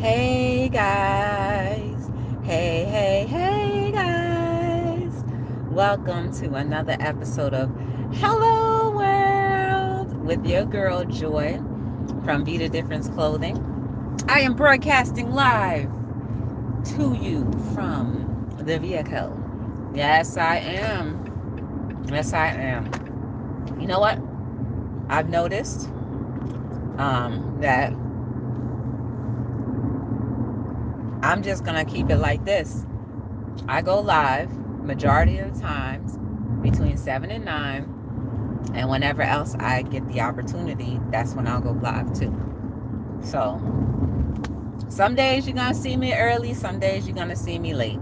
Hey guys. Hey guys. Welcome to another episode of Hello World with your girl Joy from Be the Difference Clothing. I am broadcasting live to you from the vehicle. Yes, I am. Yes, I am. You know what? I've noticed that I'm just going to keep it like this. I go live majority of the times between 7 and 9. And whenever else I get the opportunity, that's when I'll go live too. So some days you're going to see me early. Some days you're going to see me late.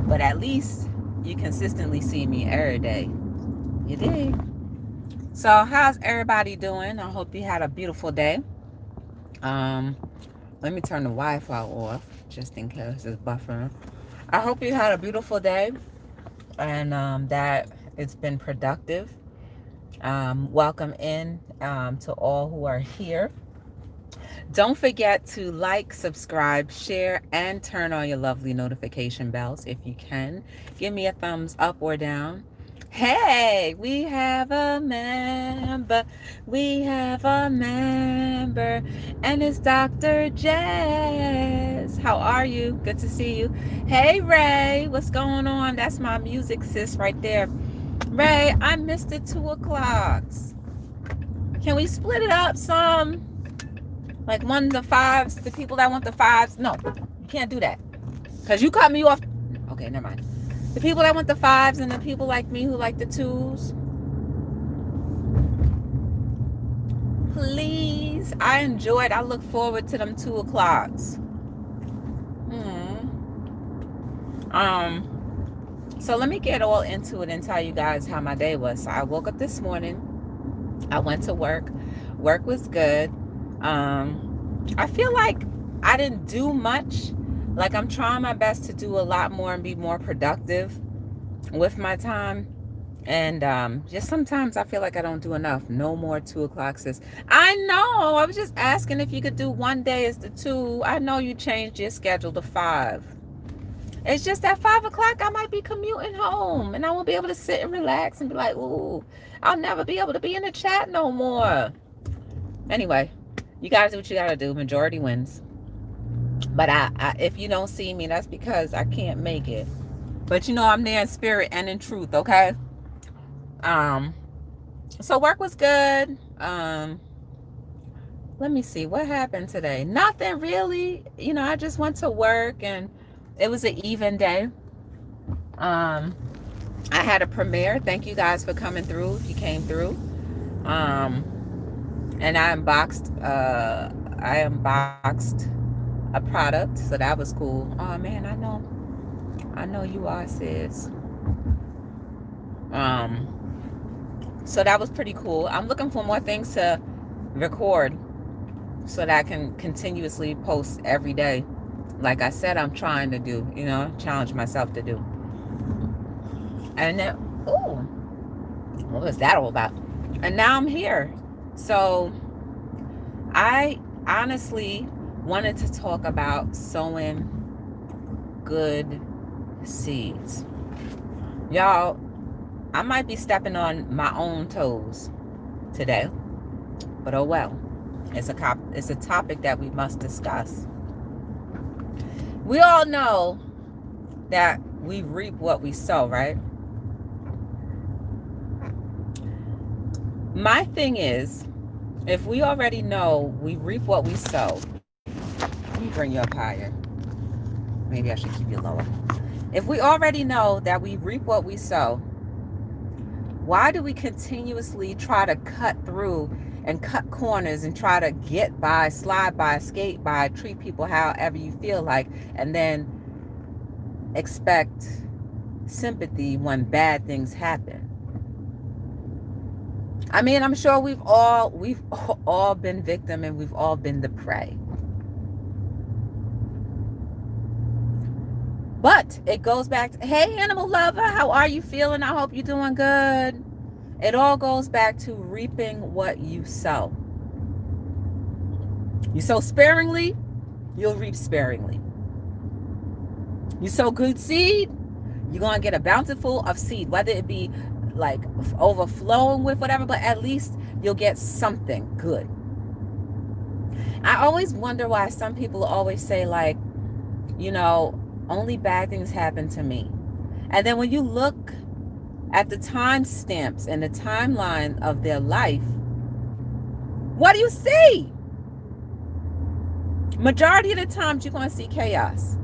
But at least you consistently see me every day. You dig? So how's everybody doing? I hope you had a beautiful day. Let me turn the Wi-Fi off just in case it's buffering. I hope you had a beautiful day and that it's been productive. Welcome in to all who are here. Don't forget to like, subscribe, share, and turn on your lovely notification bells if you can. Give me a thumbs up or down. Hey, we have a member. We have a member. And it's Dr. Jazz. How are you? Good to see you. Hey, Ray. What's going on? That's my music sis right there. Ray, I missed the 2 o'clocks. Can we split it up some? Like the fives, the people that want the fives. No, you can't do that. Because you cut me off. Okay, never mind. The people that want the fives and the people like me who like the 2s. Please. I enjoyed. I look forward to them 2 o'clocks. So let me get all into it and tell you guys how my day was. So I woke up this morning. I went to work. Work was good. I feel like I didn't do much. Like I'm trying my best to do a lot more and be more productive with my time. And just sometimes I feel like I don't do enough. No more 2 o'clock, sis. I know. I was just asking if you could do one day as the 2. I know you changed your schedule to 5. It's just at 5 o'clock I might be commuting home and I won't be able to sit and relax and be like, ooh, I'll never be able to be in the chat no more. Anyway, you guys do what you gotta do. Majority wins. But I if you don't see me, that's because I can't make it. But you know I'm there in spirit and in truth, okay? So work was good. Let me see what happened today. Nothing really. You know, I just went to work and it was an even day. I had a premiere. Thank you guys for coming through if you came through. And I unboxed a product, so that was cool. Oh man, I know you are, sis. So that was pretty cool. I'm looking for more things to record so that I can continuously post every day. Like I said, I'm trying to do, challenge myself to do. And then, ooh, what was that all about? And now I'm here. So I honestly wanted to talk about sowing good seeds. Y'all, I might be stepping on my own toes today, but oh well. It's a topic that we must discuss. We all know that we reap what we sow, right? My thing is, if we already know we reap what we sow, let me bring you up higher. Maybe I should keep you lower. If we already know that we reap what we sow, why do we continuously try to cut through and cut corners and try to get by, slide by, skate by, treat people however you feel like, and then expect sympathy when bad things happen? I mean, I'm sure we've all been victim and we've all been the prey. But it goes back to, hey, animal lover, how are you feeling? I hope you're doing good. It all goes back to reaping what you sow. You sow sparingly, you'll reap sparingly. You sow good seed, you're going to get a bountiful of seed, whether it be like overflowing with whatever, but at least you'll get something good. I always wonder why some people always say, like, only bad things happen to me. And then when you look at the time stamps and the timeline of their life, what do you see? Majority of the times you're going to see chaos.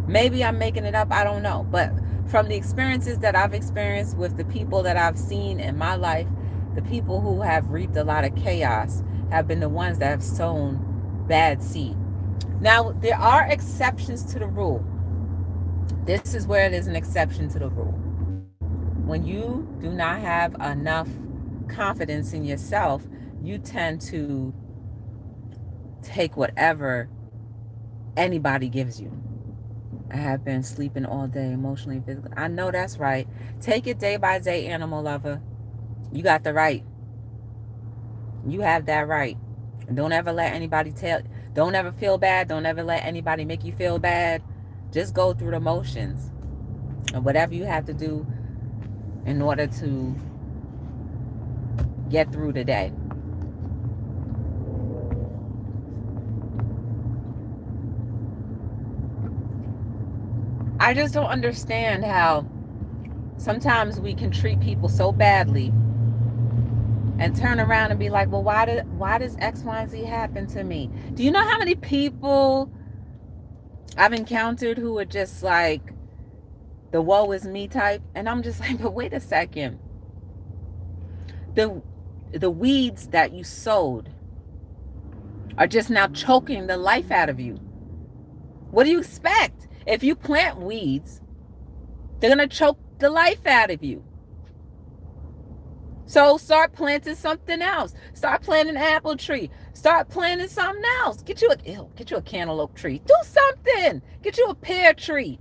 Maybe I'm making it up, I don't know. But from the experiences that I've experienced with the people that I've seen in my life, the people who have reaped a lot of chaos have been the ones that have sown bad seed. Now, there are exceptions to the rule. This is where it is an exception to the rule. When you do not have enough confidence in yourself, you tend to take whatever anybody gives you. I have been sleeping all day, emotionally, physically. I know that's right. Take it day by day, animal lover. You got the right. You have that right. And don't ever let anybody don't ever feel bad. Don't ever let anybody make you feel bad. Just go through the motions. And whatever you have to do in order to get through the day. I just don't understand how sometimes we can treat people so badly and turn around and be like, well, why does X, Y, and Z happen to me? Do you know how many people I've encountered who are just like the woe is me type? And I'm just like, but wait a second. The weeds that you sowed are just now choking the life out of you. What do you expect? If you plant weeds, they're going to choke the life out of you. So start planting something else. Start planting an apple tree. Start planting something else. Get you a cantaloupe tree. Do something. Get you a pear tree.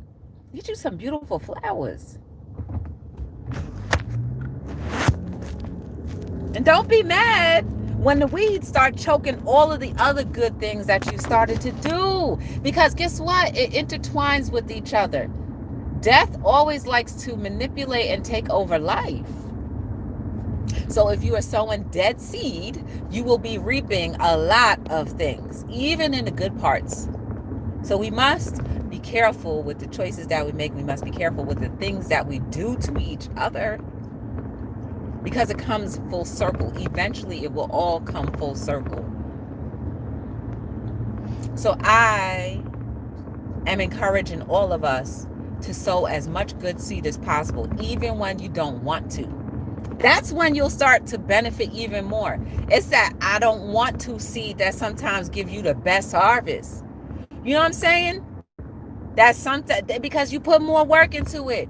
Get you some beautiful flowers. And don't be mad when the weeds start choking all of the other good things that you started to do. Because guess what? It intertwines with each other. Death always likes to manipulate and take over life. So if you are sowing dead seed, you will be reaping a lot of things, even in the good parts. So we must be careful with the choices that we make. We must be careful with the things that we do to each other, because it comes full circle. Eventually, it will all come full circle. So I am encouraging all of us to sow as much good seed as possible, even when you don't want to. That's when you'll start to benefit even more. It's that I don't want to seed that sometimes give you the best harvest. You know what I'm saying? That's something because you put more work into it.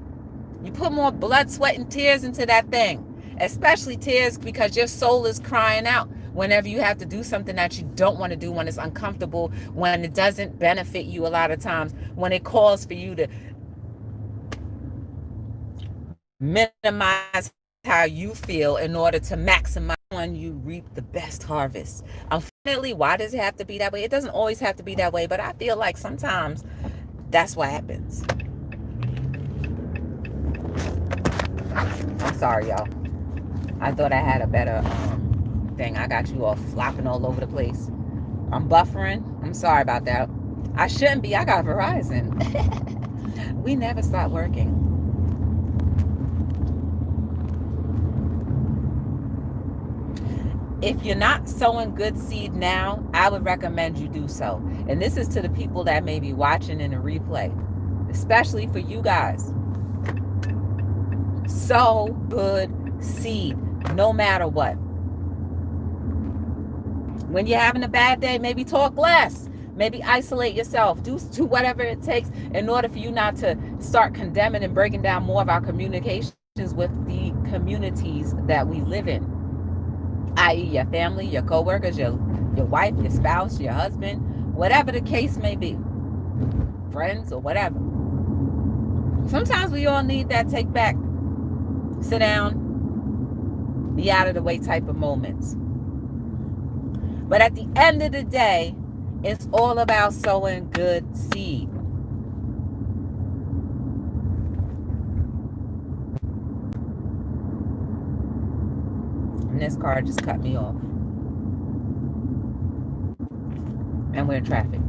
You put more blood, sweat, and tears into that thing. Especially tears because your soul is crying out whenever you have to do something that you don't want to do, when it's uncomfortable, when it doesn't benefit you a lot of times, when it calls for you to minimize how you feel in order to maximize when you reap the best harvest. Unfortunately, why does it have to be that way? It doesn't always have to be that way, but I feel like sometimes that's what happens. I'm sorry, y'all. I thought I had a better thing. I got you all flopping all over the place. I'm buffering. I'm sorry about that. I shouldn't be. I got Verizon. We never stop working. If you're not sowing good seed now, I would recommend you do so. And this is to the people that may be watching in a replay, especially for you guys. Sow good seed, no matter what. When you're having a bad day, maybe talk less. Maybe isolate yourself. Do whatever it takes in order for you not to start condemning and breaking down more of our communications with the communities that we live in, i.e. your family, your co-workers, your wife, your spouse, your husband, whatever the case may be, friends or whatever. Sometimes we all need that take back, sit down, be out of the way type of moments. But at the end of the day, it's all about sowing good seed. And this car just cut me off. And we're in traffic.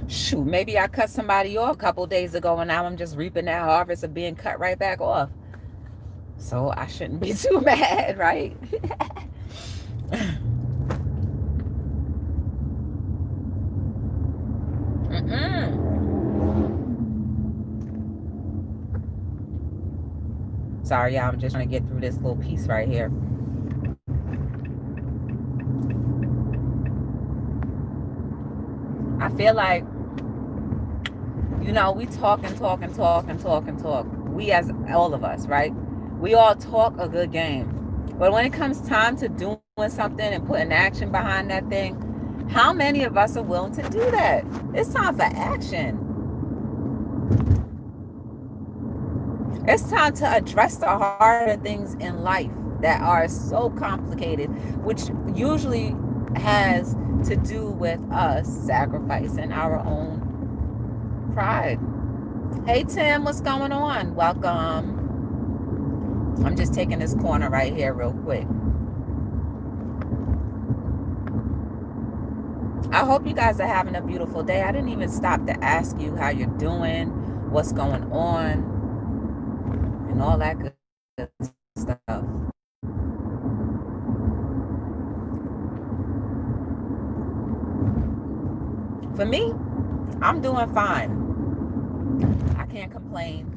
Shoot, maybe I cut somebody off a couple days ago and now I'm just reaping that harvest of being cut right back off. So I shouldn't be too mad, right? Sorry, y'all. I'm just trying to get through this little piece right here. I feel like, you know, we talk. We as all of us, right? We all talk a good game. But when it comes time to doing something and putting action behind that thing, how many of us are willing to do that? It's time for action. It's time to address the harder things in life that are so complicated, which usually has to do with us sacrificing our own pride. Hey Tim, what's going on? Welcome. I'm just taking this corner right here real quick. I hope you guys are having a beautiful day. I didn't even stop to ask you how you're doing, what's going on, and all that good stuff. For me, I'm doing fine. I can't complain.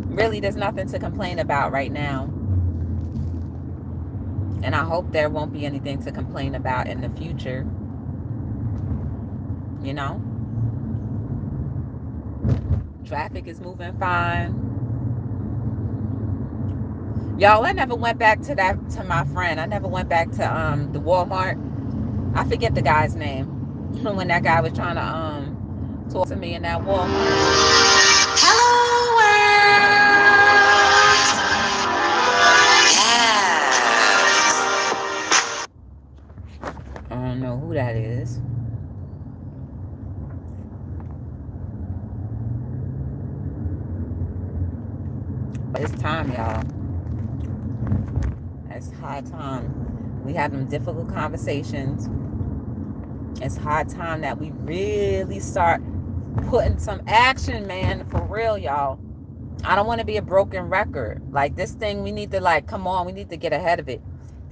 Really, there's nothing to complain about right now. And I hope there won't be anything to complain about in the future. You know? Traffic is moving fine. Y'all, I never went back to my friend. I never went back to the Walmart. I forget the guy's name. When that guy was trying to talk to me in that Walmart. Hello world. Yes. I don't know who that is. But it's time, y'all. It's high time. We have them difficult conversations. It's high time that we really start putting some action, man, for real, y'all. I don't want to be a broken record. Like this thing, we need to come on, we need to get ahead of it.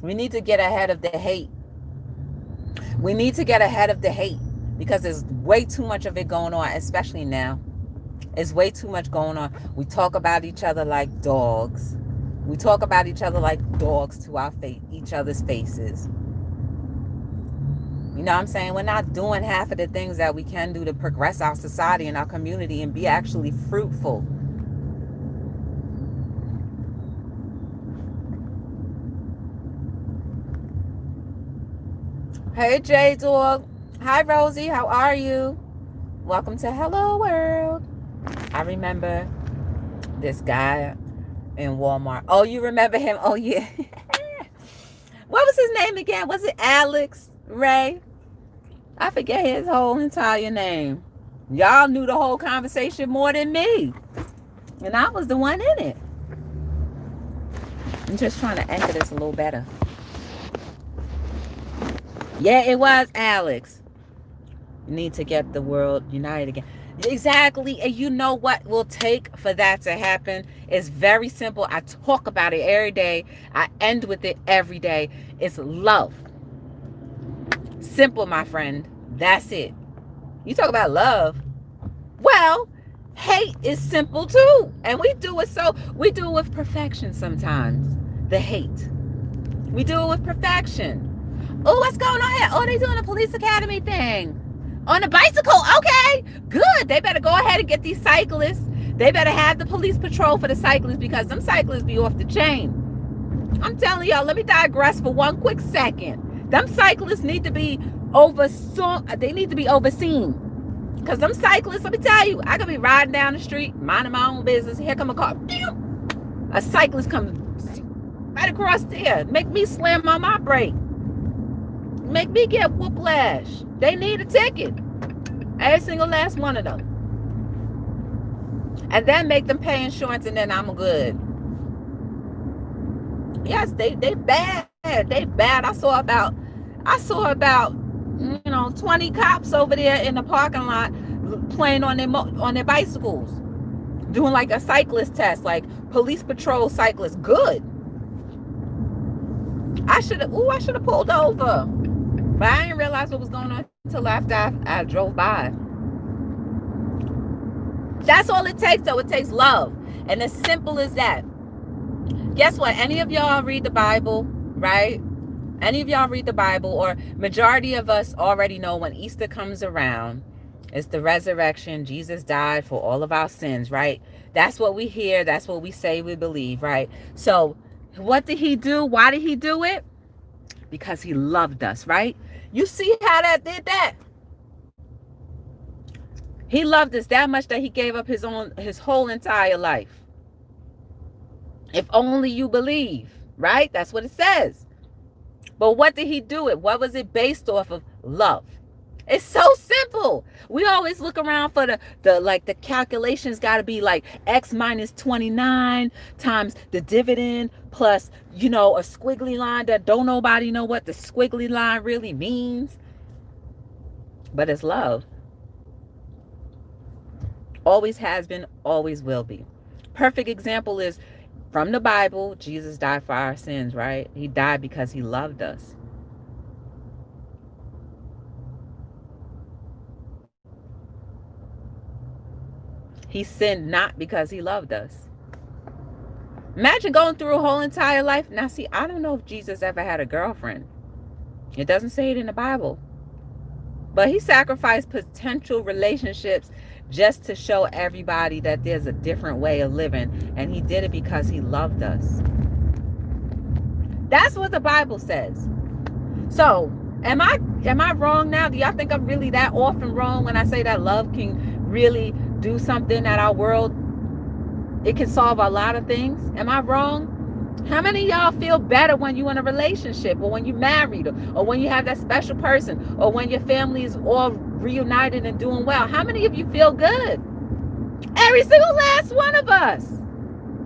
We need to get ahead of the hate. We need to get ahead of the hate because there's way too much of it going on, especially now. There's way too much going on. We talk about each other like dogs. We talk about each other like dogs to our each other's faces. You know what I'm saying? We're not doing half of the things that we can do to progress our society and our community and be actually fruitful. Hey, J-Dog. Hi, Rosie. How are you? Welcome to Hello World. I remember this guy in Walmart. Oh, you remember him? Oh, yeah. What was his name again? Was it Alex Ray? I forget his whole entire name. Y'all knew the whole conversation more than me. And I was the one in it. I'm just trying to anchor this a little better. Yeah, it was Alex. You need to get the world united again. Exactly. And you know what will take for that to happen? It's very simple. I talk about it every day. I end with it every day. It's love. Simple, my friend. That's it. You talk about love. Well, hate is simple too. And we do it with perfection sometimes. The hate. We do it with perfection. Oh, what's going on here? Oh, they doing a police academy thing. On a bicycle. Okay, good. They better go ahead and get these cyclists. They better have the police patrol for the cyclists because them cyclists be off the chain. I'm telling y'all, let me digress for one quick second. Them cyclists need to be overseen. Because them cyclists, let me tell you, I could be riding down the street, minding my own business. Here come a car. A cyclist comes right across there, make me slam on my brake, make me get whiplash. They need a ticket. Every single last one of them. And then make them pay insurance and then I'm good. Yes, they bad. They bad. I saw about 20 cops over there in the parking lot playing on their bicycles, doing like a cyclist test, like police patrol cyclists. Good. I should have pulled over. But I didn't realize what was going on until after I drove by. That's all it takes, though. It takes love. And as simple as that. Guess what? Any of y'all read the Bible, right? Any of y'all read the Bible, or majority of us already know when Easter comes around, it's the resurrection. Jesus died for all of our sins, right? That's what we hear. That's what we say we believe, right? So what did he do? Why did he do it? Because he loved us, right? You see how that did that? He loved us that much that he gave up his whole entire life. If only you believe, right? That's what it says. But what did he do it? What was it based off of? Love. It's so simple. We always look around for the calculations got to be like X minus 29 times the dividend plus, a squiggly line that don't nobody know what the squiggly line really means. But it's love. Always has been, always will be. Perfect example is from the Bible. Jesus died for our sins, right? He died because he loved us. He sinned not because he loved us. Imagine going through a whole entire life. Now, see, I don't know if Jesus ever had a girlfriend. It doesn't say it in the Bible. But he sacrificed potential relationships just to show everybody that there's a different way of living. And he did it because he loved us. That's what the Bible says. So, am I wrong now? Do y'all think I'm really that often wrong when I say that love can really do something at our world? It can solve a lot of things. Am I wrong? How many of y'all feel better when you're in a relationship, or when you're married, or when you have that special person, or when your family is all reunited and doing well? How many of you feel good? Every single last one of us.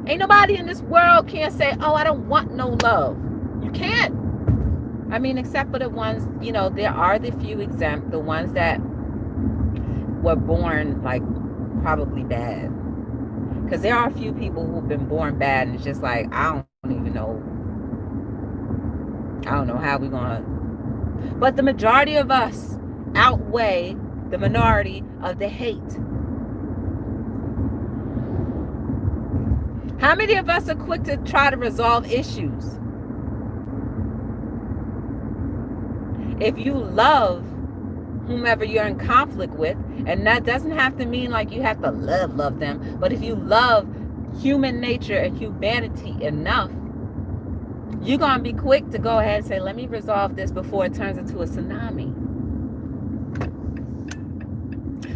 Ain't nobody in this world can say, oh, I don't want no love. You can't. I mean, except for the ones, there are the few exempt, the ones that were born like probably bad. Because there are a few people who've been born bad, and it's just like, I don't even know. I don't know how we're going to. But the majority of us outweigh the minority of the hate. How many of us are quick to try to resolve issues? If you love whomever you're in conflict with, and that doesn't have to mean like you have to love them, but if you love human nature and humanity enough, you're going to be quick to go ahead and say, let me resolve this before it turns into a tsunami.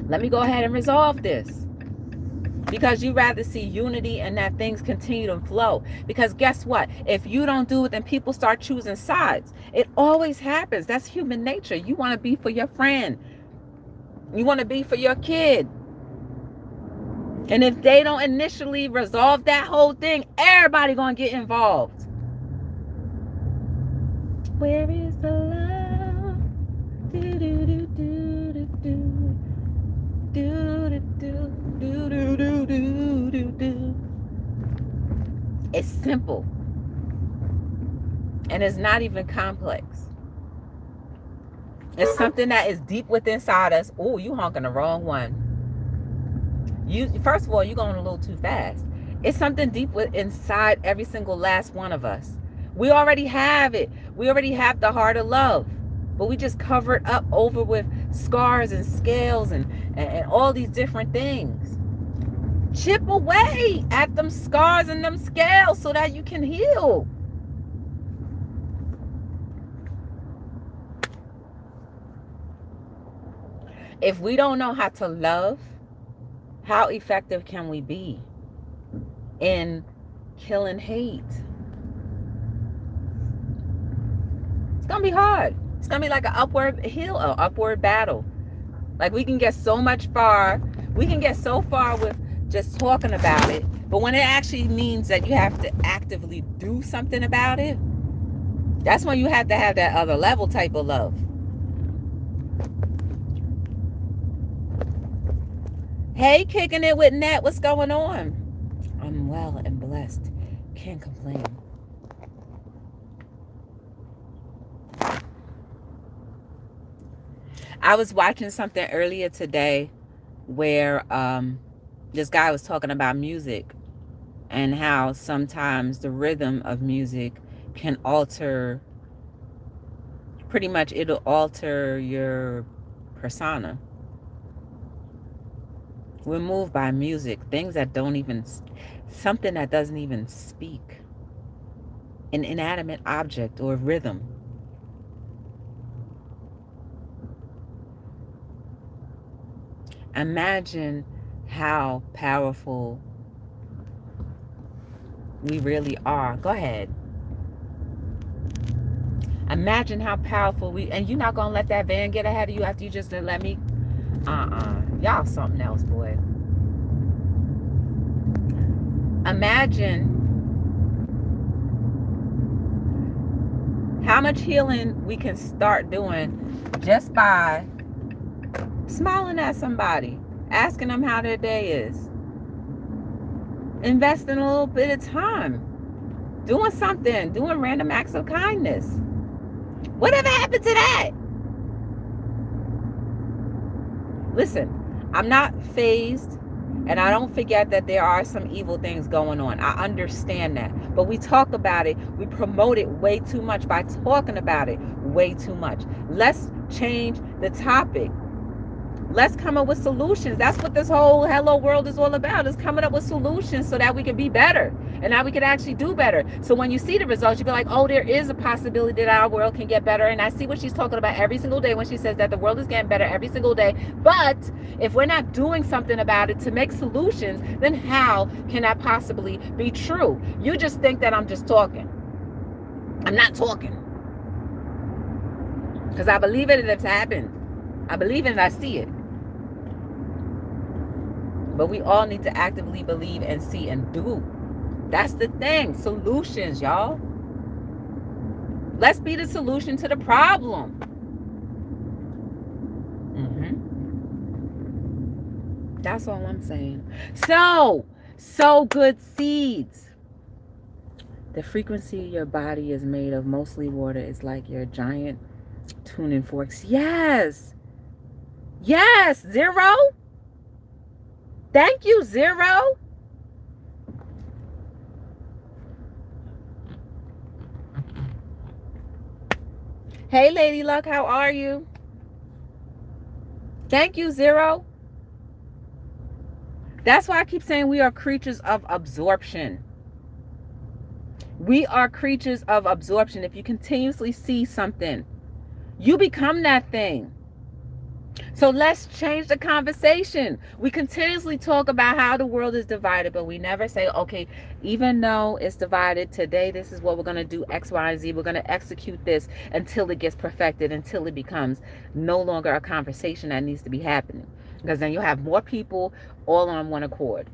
Let me go ahead and resolve this. Because you rather see unity and that things continue to flow. Because guess what? If you don't do it, then people start choosing sides. It always happens. That's human nature. You want to be for your friend. You want to be for your kid. And if they don't initially resolve that whole thing, everybody going to get involved. Where is the love? Do, do, do, do, do, do. Do, do, do, do, do, do, do, do, do. It's simple. And it's not even complex. It's something that is deep within inside us. Oh, you honking the wrong one. First of all, you're going a little too fast. It's something deep inside every single last one of us. We already have it. We already have the heart of love. But we just cover it up over with scars and scales and all these different things. Chip away at them scars and them scales so that you can heal. If we don't know how to love, how effective can we be in killing hate. It's gonna be hard. It's gonna be like an upward battle. Like we can get so much far. We can get so far with just talking about it. But when it actually means that you have to actively do something about it, that's when you have to have that other level type of love. Hey, kicking it with Nat. What's going on? I'm well and blessed. Can't complain. I was watching something earlier today where this guy was talking about music and how sometimes the rhythm of music can alter, pretty much it'll alter your persona. We're moved by music, things that don't even, something that doesn't even speak, an inanimate object or rhythm. Imagine how powerful we really are. Go ahead. Imagine how powerful and you're not going to let that van get ahead of you after you just didn't let me. Y'all something else, boy. Imagine how much healing we can start doing just by smiling at somebody, asking them how their day is, investing a little bit of time, doing something, doing random acts of kindness. Whatever happened to that? Listen, I'm not phased, and I don't forget that there are some evil things going on. I understand that. But we talk about it. We promote it way too much by talking about it way too much. Let's change the topic. Let's come up with solutions. That's what this whole hello world is all about, is coming up with solutions so that we can be better and that we can actually do better. So when you see the results, you be like, oh, there is a possibility that our world can get better. And I see what she's talking about every single day when she says that the world is getting better every single day. But if we're not doing something about it to make solutions, then how can that possibly be true? You just think that I'm just talking. I'm not talking. Because I believe it and it's happened. I believe it and I see it. But we all need to actively believe and see and do. That's the thing. Solutions, y'all. Let's be the solution to the problem. That's all I'm saying. So good seeds. The frequency of your body is made of mostly water. It's like your giant tuning forks. Yes. Yes, Zero. Thank you, Zero. Hey, Lady Luck, how are you? Thank you, Zero. That's why I keep saying we are creatures of absorption. We are creatures of absorption. If you continuously see something, you become that thing. So let's change the conversation. We continuously talk about how the world is divided, but we never say, okay, even though it's divided, today this is what we're going to do, X, Y, and Z. We're going to execute this until it gets perfected, until it becomes no longer a conversation that needs to be happening. Because then you'll have more people all on one accord.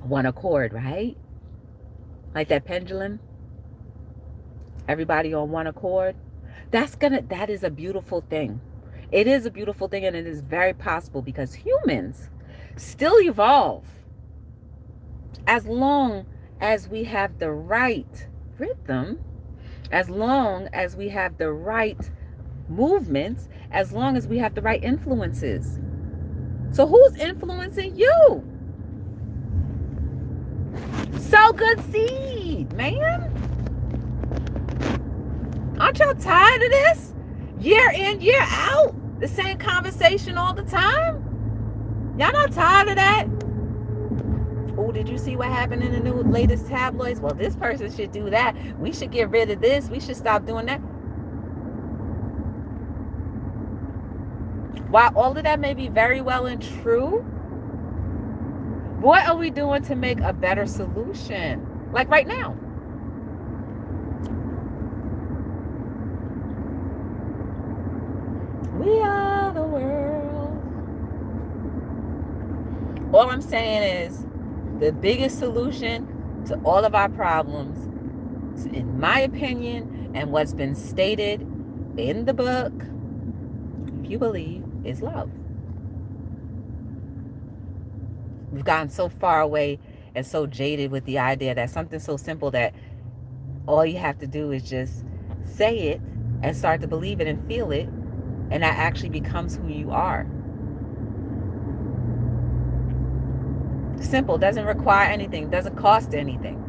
One accord, right? Like that pendulum. Everybody on one accord. That is a beautiful thing. It is a beautiful thing, and it is very possible because humans still evolve as long as we have the right rhythm, as long as we have the right movements, as long as we have the right influences. So who's influencing you? So good seed, man. Aren't y'all tired of this? Year in, year out, the same conversation all the time. Y'all not tired of that? Oh, did you see what happened in the latest tabloids? Well, this person should do that. We should get rid of this. We should stop doing that. While all of that may be very well and true, what are we doing to make a better solution? Like right now. We are the world. All I'm saying is the biggest solution to all of our problems, in my opinion, and what's been stated in the book, if you believe, is love. We've gotten so far away and so jaded with the idea that something so simple that all you have to do is just say it and start to believe it and feel it, and that actually becomes who you are. Simple, doesn't require anything, doesn't cost anything.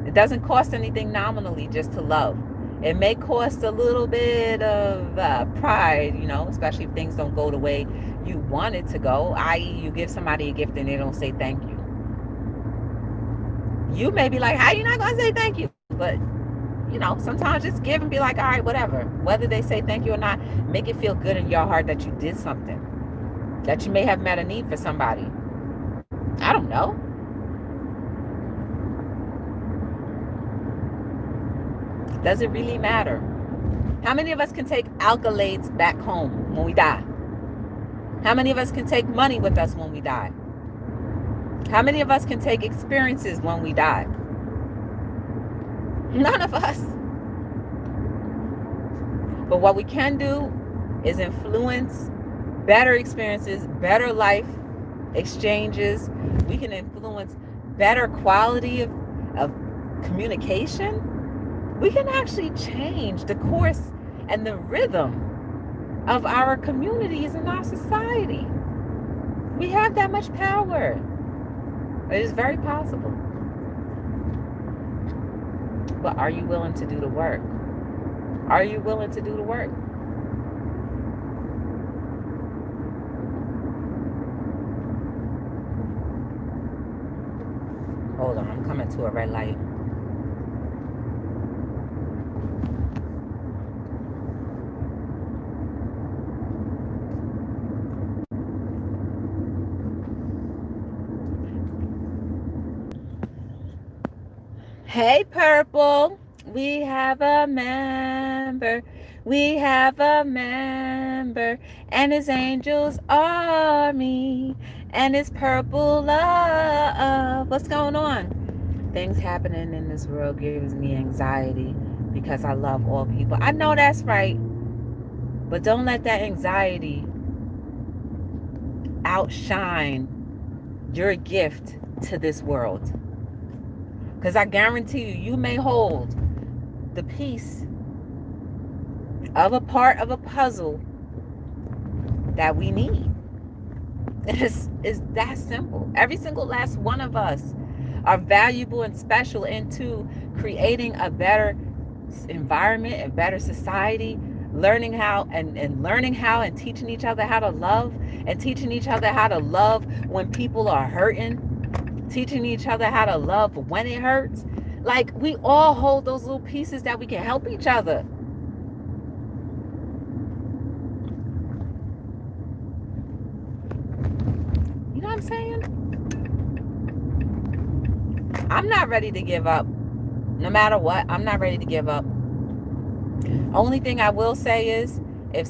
It doesn't cost anything nominally just to love. It may cost a little bit of pride, especially if things don't go the way you want it to go, i.e., you give somebody a gift and they don't say thank you. You may be like, how you not going to say thank you? But, sometimes just give and be like, all right, whatever. Whether they say thank you or not, make it feel good in your heart that you did something, that you may have met a need for somebody. I don't know. Does it really matter? How many of us can take accolades back home when we die? How many of us can take money with us when we die? How many of us can take experiences when we die? None of us. But what we can do is influence better experiences, better life exchanges. We can influence better quality of communication. We can actually change the course and the rhythm of our communities and our society. We have that much power. It is very possible. But are you willing to do the work? Are you willing to do the work? Hold on, I'm coming to a red light. Hey, Purple, we have a member. We have a member, and his angels army, and his purple love. What's going on? Things happening in this world gives me anxiety because I love all people. I know that's right, but don't let that anxiety outshine your gift to this world. Because I guarantee you may hold the piece of a part of a puzzle that we need. It's that simple. Every single last one of us are valuable and special into creating a better environment, a better society, learning how and teaching each other how to love, and teaching each other how to love when people are hurting, teaching each other how to love when it hurts. Like, we all hold those little pieces that we can help each other. You know what I'm saying? I'm not ready to give up. No matter what, I'm not ready to give up. Only thing I will say is, if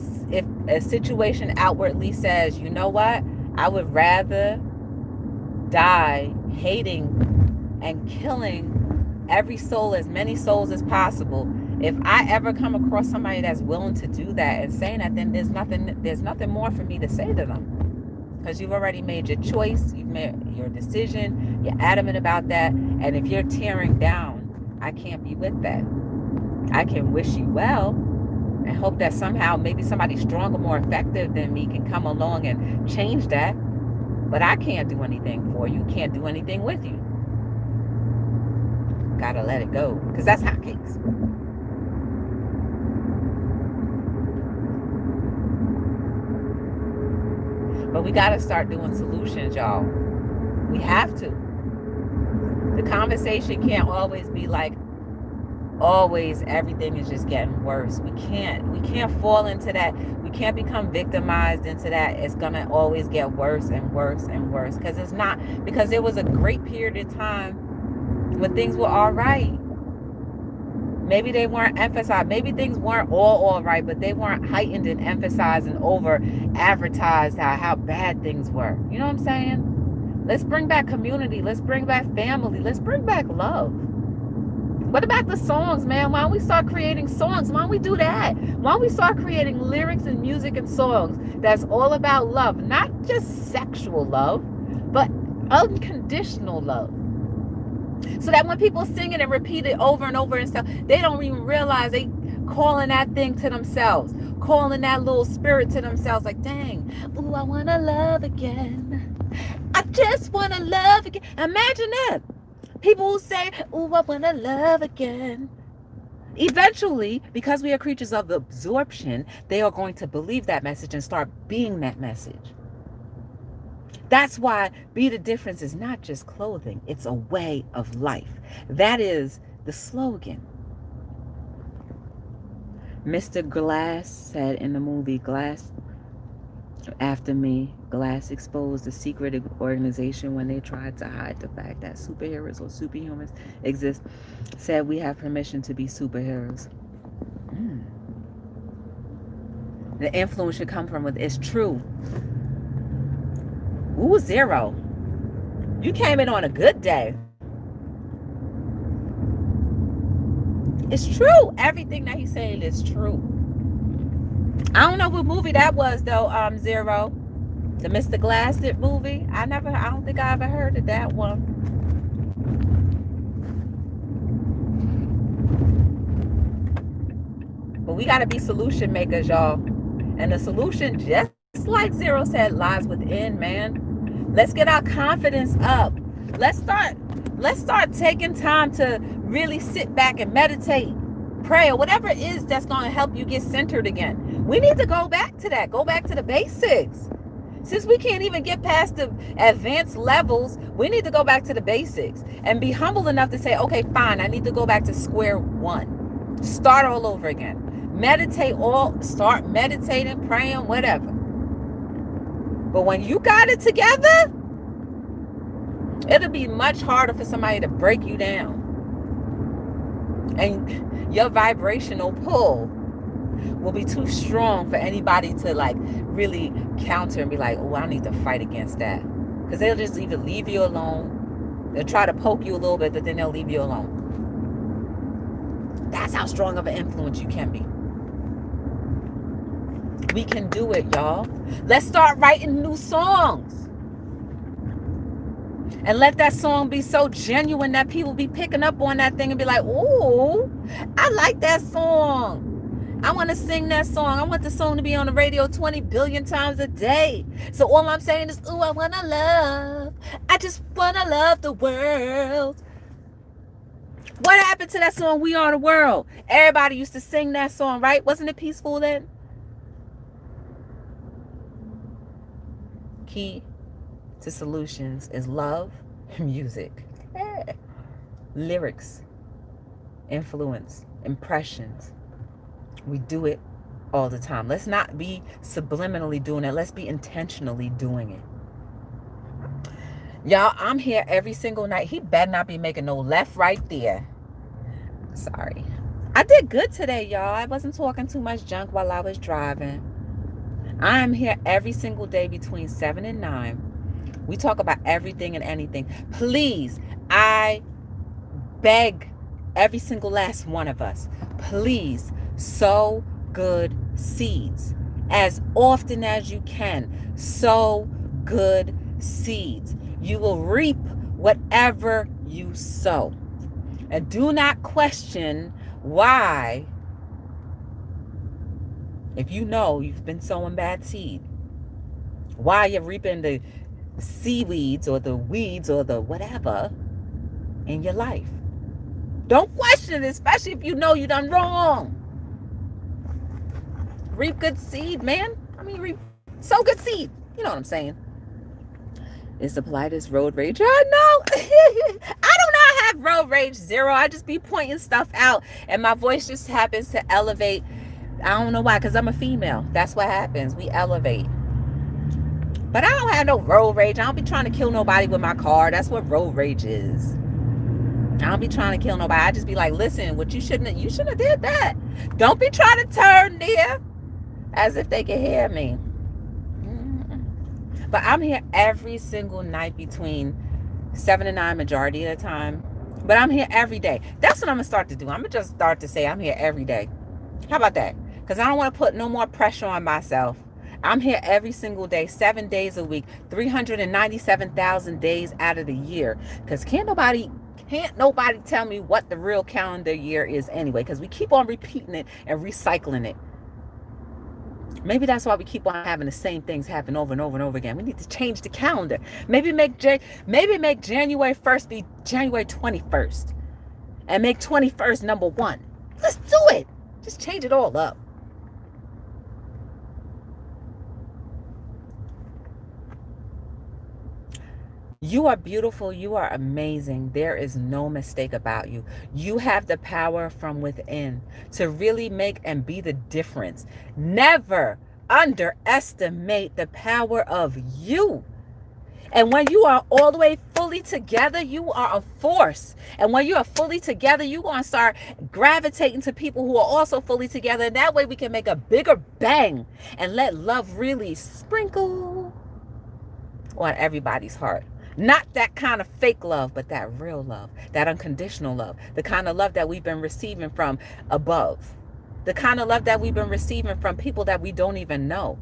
a situation outwardly says, you know what, I would rather die hating and killing every soul, as many souls as possible. If I ever come across somebody that's willing to do that and saying that, then there's nothing more for me to say to them, because you've already made your choice, you've made your decision, you're adamant about that. And if you're tearing down, I can't be with that. I can wish you well and hope that somehow maybe somebody stronger, more effective than me can come along and change that. But I can't do anything for you. Can't do anything with you. Gotta let it go, because that's hotcakes. But we gotta start doing solutions, y'all. We have to. The conversation can't always be like, always everything is just getting worse. We can't fall into that. We can't become victimized into that. It's gonna always get worse and worse and worse, because it's not. Because there was a great period of time when things were all right. Maybe they weren't emphasized. Maybe things weren't all right, but they weren't heightened and emphasized and over advertised how bad things were. You know what I'm saying? Let's bring back community. Let's bring back family. Let's bring back love. What about the songs, man? Why don't we start creating songs? Why don't we do that? Why don't we start creating lyrics and music and songs that's all about love? Not just sexual love, but unconditional love. So that when people sing it and repeat it over and over and stuff, they don't even realize they calling that thing to themselves, calling that little spirit to themselves, like, dang, ooh, I want to love again. I just want to love again. Imagine that. People who say, ooh, I want to love again. Eventually, because we are creatures of absorption, they are going to believe that message and start being that message. That's why Be the Difference is not just clothing, it's a way of life. That is the slogan. Mr. Glass said in the movie Glass, after me, Glass exposed the secret organization when they tried to hide the fact that superheroes or superhumans exist, said we have permission to be superheroes. The influence should come from it's true. Ooh, Zero. You came in on a good day. It's true. Everything that he's saying is true. I don't know what movie that was though, Zero. The Mr. Glass movie. I don't think I ever heard of that one. But we gotta be solution makers, y'all. And the solution, just like Zero said, lies within, man. Let's get our confidence up. Let's start taking time to really sit back and meditate, pray, or whatever it is that's going to help you get centered again. We need to go back to that. Go back to the basics. Since we can't even get past the advanced levels, we need to go back to the basics and be humble enough to say, okay, fine, I need to go back to square one. Start all over again. Start meditating, praying, whatever. But when you got it together, it'll be much harder for somebody to break you down. And your vibrational pull will be too strong for anybody to like really counter and be like, oh, I need to fight against that. Because they'll just either leave you alone. They'll try to poke you a little bit, but then they'll leave you alone. That's how strong of an influence you can be. We can do it, y'all. Let's start writing new songs. And let that song be so genuine that people be picking up on that thing and be like, ooh, I like that song. I want to sing that song. I want the song to be on the radio 20 billion times a day. So all I'm saying is, ooh, I want to love. I just want to love the world. What happened to that song, We Are the World? Everybody used to sing that song, right? Wasn't it peaceful then? Key to solutions is love, music, lyrics, influence, impressions. We do it all the time. Let's not be subliminally doing it. Let's be intentionally doing it. Y'all, I'm here every single night. He better not be making no left right there. Sorry. I did good today, y'all. I wasn't talking too much junk while I was driving. I am here every single day between 7 and 9. We talk about everything and anything. Please, I beg every single last one of us, please sow good seeds. As often as you can, sow good seeds. You will reap whatever you sow. And do not question why, if you know you've been sowing bad seed, why you're reaping the seaweeds or the weeds or the whatever in your life. Don't question it, especially if you know you done wrong. Reap good seed, man. Sow good seed. You know what I'm saying? Is the politest road rage? I know. I do not have road rage, Zero. I just be pointing stuff out and my voice just happens to elevate. I don't know why, because I'm a female. That's what happens. We elevate. But I don't have no road rage. I don't be trying to kill nobody with my car. That's what road rage is. I don't be trying to kill nobody. I just be like, listen, what you shouldn't have did that. Don't be trying to turn there as if they can hear me. But I'm here every single night between 7 and 9 majority of the time. But I'm here every day. That's what I'm going to start to do. I'm going to just start to say I'm here every day. How about that? Because I don't want to put no more pressure on myself. I'm here every single day, 7 days a week, 397,000 days out of the year. Because can't nobody tell me what the real calendar year is anyway. Because we keep on repeating it and recycling it. Maybe that's why we keep on having the same things happen over and over and over again. We need to change the calendar. Maybe make January 1st be January 21st. And make 21st number 1. Let's do it. Just change it all up. You are beautiful. You are amazing. There is no mistake about you. You have the power from within to really make and be the difference. Never underestimate the power of you. And when you are all the way fully together, you are a force. And when you are fully together, you're going to start gravitating to people who are also fully together. And that way we can make a bigger bang and let love really sprinkle on everybody's heart. Not that kind of fake love, but that real love, that unconditional love, the kind of love that we've been receiving from above, the kind of love that we've been receiving from people that we don't even know,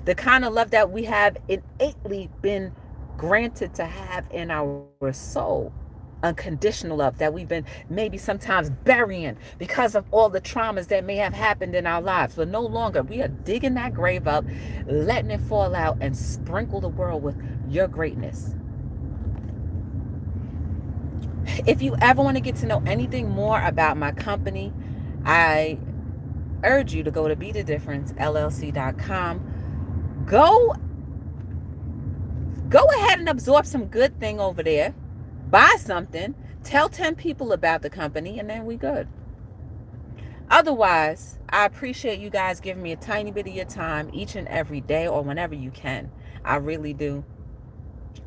the kind of love that we have innately been granted to have in our soul. Unconditional love that we've been maybe sometimes burying because of all the traumas that may have happened in our lives. But no longer. We are digging that grave up, letting it fall out, and sprinkle the world with your greatness. If you ever want to get to know anything more about my company, I urge you to go to BeTheDifferenceLLC.com. Go ahead and absorb some good thing over there. Buy something, tell 10 people about the company, and then we good. Otherwise, I appreciate you guys giving me a tiny bit of your time each and every day or whenever you can. I really do.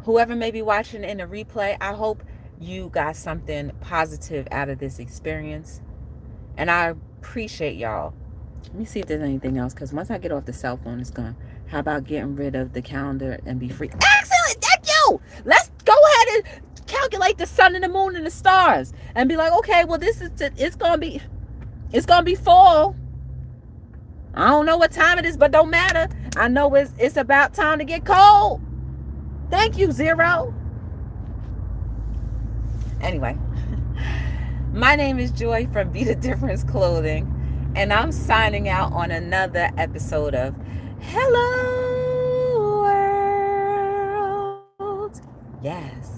Whoever may be watching in a replay, I hope you got something positive out of this experience. And I appreciate y'all. Let me see if there's anything else, because once I get off the cell phone, it's gone. How about getting rid of the calendar and be free? Excellent! Thank you! Let's go ahead and calculate the sun and the moon and the stars and be like, okay, well, it's gonna be fall. I don't know what time it is, but don't matter. I know it's about time to get cold. Thank you, Zero. Anyway, my name is Joy from Be The Difference Clothing, and I'm signing out on another episode of Hello World. Yes.